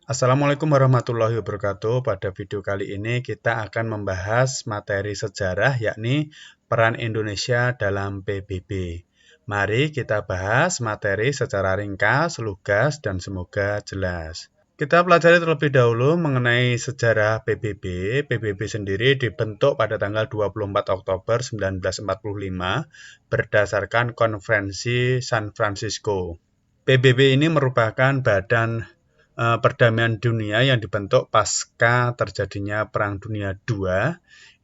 Assalamualaikum warahmatullahi wabarakatuh. Pada video kali ini kita akan membahas materi sejarah yakni peran Indonesia dalam PBB. Mari kita bahas materi secara ringkas, lugas, dan semoga jelas. Kita pelajari terlebih dahulu mengenai sejarah PBB. PBB sendiri dibentuk pada tanggal 24 Oktober 1945 berdasarkan Konferensi San Francisco. PBB ini merupakan badan perdamaian dunia yang dibentuk pasca terjadinya Perang Dunia II.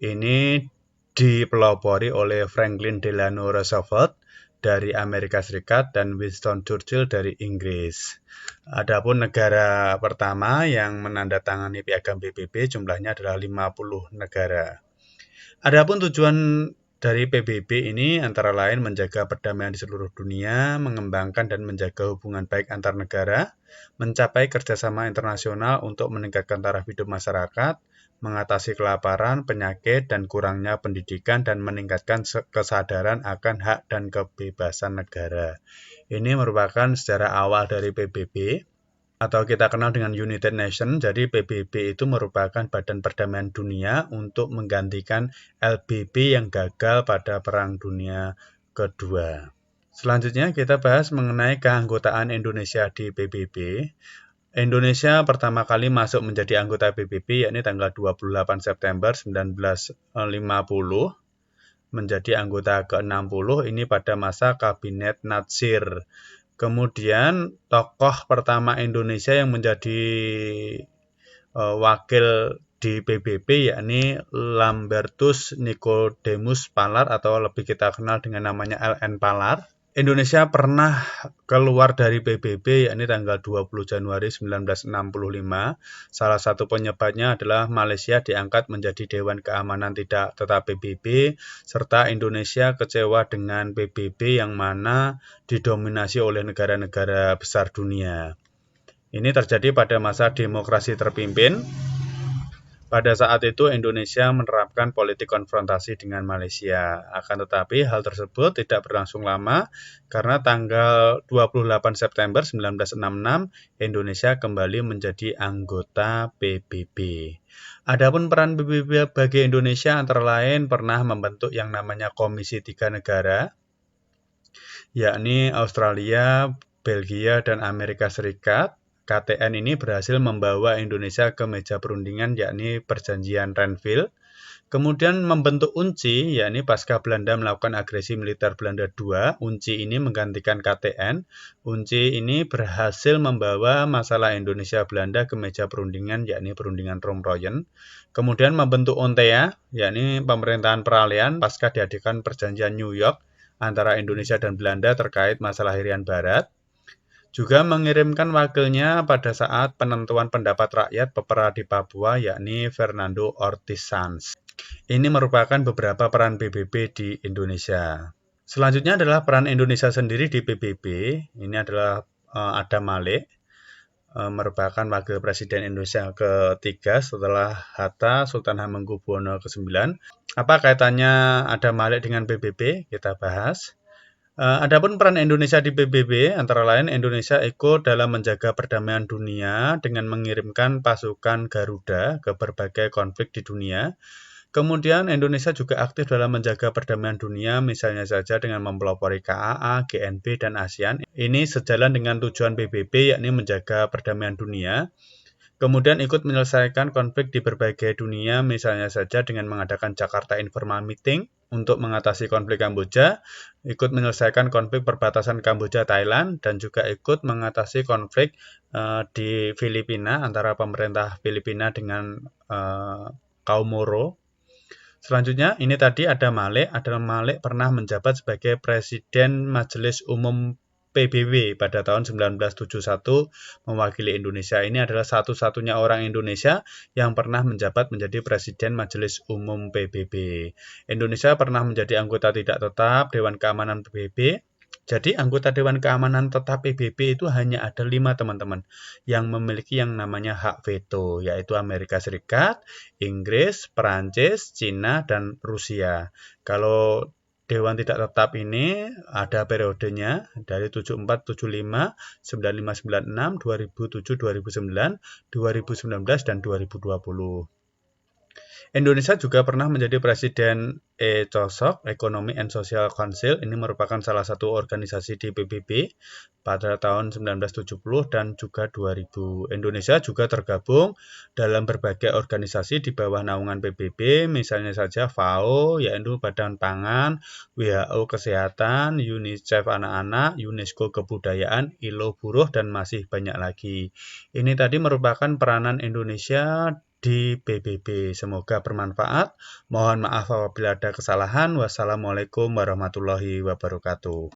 Ini dipelopori oleh Franklin Delano Roosevelt dari Amerika Serikat dan Winston Churchill dari Inggris. Adapun negara pertama yang menandatangani piagam PBB jumlahnya adalah 50 negara. Adapun tujuan dari PBB ini antara lain menjaga perdamaian di seluruh dunia, mengembangkan dan menjaga hubungan baik antar negara, mencapai kerjasama internasional untuk meningkatkan taraf hidup masyarakat, mengatasi kelaparan, penyakit, dan kurangnya pendidikan, dan meningkatkan kesadaran akan hak dan kebebasan negara. Ini merupakan sejarah awal dari PBB, atau kita kenal dengan United Nations. Jadi PBB itu merupakan Badan Perdamaian Dunia untuk menggantikan LBB yang gagal pada Perang Dunia Kedua. Selanjutnya kita bahas mengenai keanggotaan Indonesia di PBB. Indonesia pertama kali masuk menjadi anggota PBB yakni tanggal 28 September 1950 menjadi anggota ke-60 ini pada masa Kabinet Natsir. Kemudian tokoh pertama Indonesia yang menjadi wakil di PBB yakni Lambertus Nicodemus Palar atau lebih kita kenal dengan namanya LN Palar. Indonesia pernah keluar dari PBB yakni tanggal 20 Januari 1965. Salah satu penyebabnya adalah Malaysia diangkat menjadi Dewan Keamanan Tidak Tetap PBB, serta Indonesia kecewa dengan PBB yang mana didominasi oleh negara-negara besar dunia. Ini terjadi pada masa demokrasi terpimpin. Pada saat itu Indonesia menerapkan politik konfrontasi dengan Malaysia. Akan tetapi hal tersebut tidak berlangsung lama karena tanggal 28 September 1966 Indonesia kembali menjadi anggota PBB. Adapun peran PBB bagi Indonesia antara lain pernah membentuk yang namanya Komisi 3 Negara, yakni Australia, Belgia, dan Amerika Serikat. KTN ini berhasil membawa Indonesia ke meja perundingan yakni Perjanjian Renville. Kemudian membentuk UNCI, yakni pasca Belanda melakukan agresi militer Belanda II, UNCI ini menggantikan KTN. UNCI ini berhasil membawa masalah Indonesia-Belanda ke meja perundingan, yakni perundingan Romroyen. Kemudian membentuk UNTEA, yakni pemerintahan peralihan pasca diadakan perjanjian New York antara Indonesia dan Belanda terkait masalah Irian Barat. Juga mengirimkan wakilnya pada saat penentuan pendapat rakyat pepera di Papua, yakni Fernando Ortiz Sanz. Ini merupakan beberapa peran PBB di Indonesia. Selanjutnya adalah peran Indonesia sendiri di PBB. Ini adalah Adam Malik, merupakan wakil presiden Indonesia ketiga setelah Hatta Sultan Hamengkubuwono ke-9. Apa kaitannya Adam Malik dengan PBB? Kita bahas. Adapun peran Indonesia di PBB, antara lain Indonesia ikut dalam menjaga perdamaian dunia dengan mengirimkan pasukan Garuda ke berbagai konflik di dunia. Kemudian Indonesia juga aktif dalam menjaga perdamaian dunia, misalnya saja dengan mempelopori KAA, GNB, dan ASEAN. Ini sejalan dengan tujuan PBB, yakni menjaga perdamaian dunia. Kemudian ikut menyelesaikan konflik di berbagai dunia, misalnya saja dengan mengadakan Jakarta Informal Meeting untuk mengatasi konflik Kamboja, ikut menyelesaikan konflik perbatasan Kamboja-Thailand, dan juga ikut mengatasi konflik di Filipina antara pemerintah Filipina dengan kaum Moro. Selanjutnya, ini tadi Adam Malik. Adam Malik pernah menjabat sebagai Presiden Majelis Umum PBB pada tahun 1971 mewakili Indonesia. Ini adalah satu-satunya orang Indonesia yang pernah menjabat menjadi Presiden Majelis Umum PBB. Indonesia pernah menjadi anggota tidak tetap Dewan Keamanan PBB. Jadi anggota Dewan Keamanan tetap PBB itu hanya ada 5 teman-teman yang memiliki yang namanya hak veto, yaitu Amerika Serikat, Inggris, Perancis, Cina, dan Rusia. Kalau Dewan tidak tetap ini ada periodenya dari 74, 75, 95, 96, 2007, 2009, 2019, dan 2020. Indonesia juga pernah menjadi presiden ECOSOC, Economic and Social Council. Ini merupakan salah satu organisasi di PBB pada tahun 1970 dan juga 2000. Indonesia juga tergabung dalam berbagai organisasi di bawah naungan PBB, misalnya saja FAO, yaitu Badan Pangan, WHO Kesehatan, UNICEF Anak-anak, UNESCO Kebudayaan, ILO Buruh, dan masih banyak lagi. Ini tadi merupakan peranan Indonesia di PBB. Semoga bermanfaat. Mohon maaf apabila ada kesalahan. Wassalamualaikum warahmatullahi wabarakatuh.